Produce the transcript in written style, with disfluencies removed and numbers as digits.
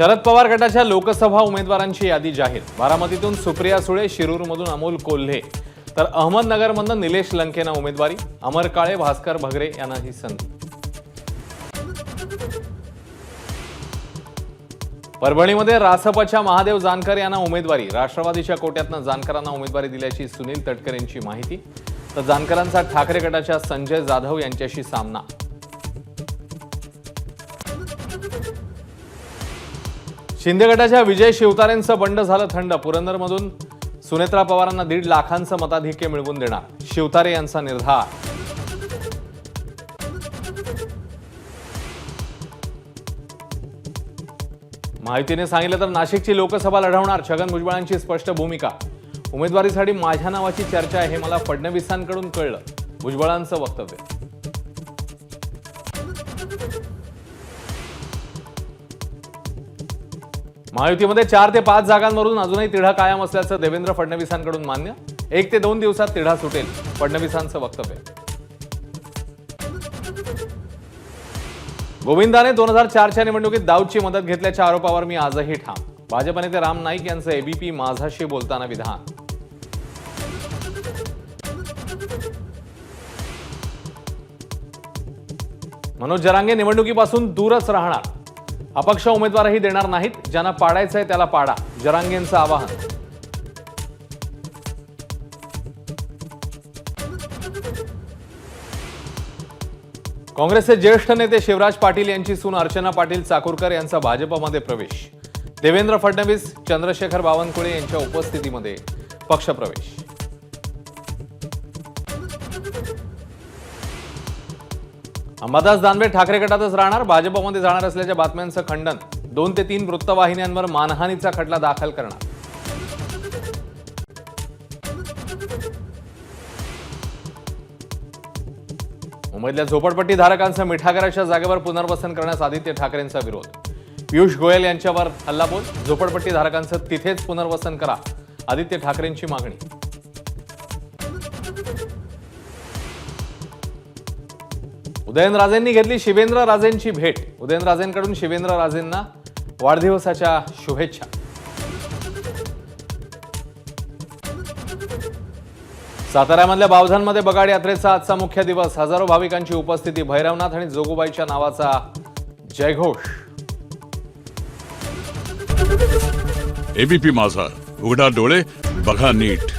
शरद पवार गटाच्या लोकसभा उमेदवारांची यादी जाहीर। बारामतीतून सुप्रिया सुळे, शिरूरमधून अमोल कोल्हे, तर अहमदनगरमधून निलेश लंकेंना उमेदवारी। अमर काळे, भास्कर भगरे यांना ही संधी। परभणीमध्ये रासपच्या महादेव जानकर यांना उमेदवारी। राष्ट्रवादीच्या कोट्यातनं जानकरांना उमेदवारी दिल्याची सुनील तटकरेंची माहिती। तर जानकरांचा ठाकरे गटाच्या संजय जाधव यांच्याशी सामना। शिंदे गटाच्या विजय शिवतारेंचं बंड झालं थंड। पुरंदरमधून सुनेत्रा पवारांना 1.5 लाखांचं मताधिक्य मिळवून देणार, शिवतारे यांचा निर्धार। माहितीने सांगितलं तर नाशिकची लोकसभा लढवणार छगन भुजबळांची स्पष्ट भूमिका। उमेदवारीसाठी माझ्या नावाची चर्चा आहे, हे मला फडणवीसांकडून कळलं, भुजबळांचं वक्तव्य। महायुतीमध्ये 4 ते 5 जागांवरून अजूनही तिढा कायम असल्याचं देवेंद्र फडणवीसांकडून मान्य। 1 ते 2 दिवसात तिढा सुटेल, फडणवीसांचं वक्तव्य। गोविंदाने 2004च्या निवडणुकीत दाऊदची मदत घेतल्याच्या आरोपावर मी आजही ठाम। भाजप नेते राम नाईक यांचं एबीपी माझाशी बोलताना विधान। मनोज जरांगे निवडणुकीपासून दूरच राहणार, अपक्ष उमेदवारही देणार नाहीत, ज्यांना पाडायचंय त्याला पाडा, जरांगेंचं आवाहन। काँग्रेसचे ज्येष्ठ नेते शिवराज पाटील यांची सून अर्चना पाटील चाकूरकर यांचा भाजपमध्ये प्रवेश। देवेंद्र फडणवीस, चंद्रशेखर बावनकुळे यांच्या उपस्थितीमध्ये पक्षप्रवेश। अंबादास दानवे ठाकरे गटातच राहणार, भाजपमध्ये जाणार असल्याच्या बातम्यांचं खंडन। 2 ते 3 वृत्तवाहिन्यांवर मानहानीचा खटला दाखल करणार। मुंबईतल्या झोपडपट्टी धारकांचं मिठागराच्या जागेवर पुनर्वसन करण्यास आदित्य ठाकरेंचा विरोध। पियुष गोयल यांच्यावर हल्लाबोल, झोपडपट्टी धारकांचं तिथेच पुनर्वसन करा, आदित्य ठाकरेंची मागणी। उदयनराजेंनी घेतली शिवेंद्रराजेंची भेट। उदयनराजेंकडून शिवेंद्रराजेंना वाढदिवसाच्या शुभेच्छा। साताऱ्यामधल्या बावधनमध्ये बगाड यात्रेचा आजचा मुख्य दिवस। हजारो भाविकांची उपस्थिती, भैरवनाथ आणि जोगुबाईच्या नावाचा जयघोष। एबीपी माझा, उघडा डोळे बघा नीट।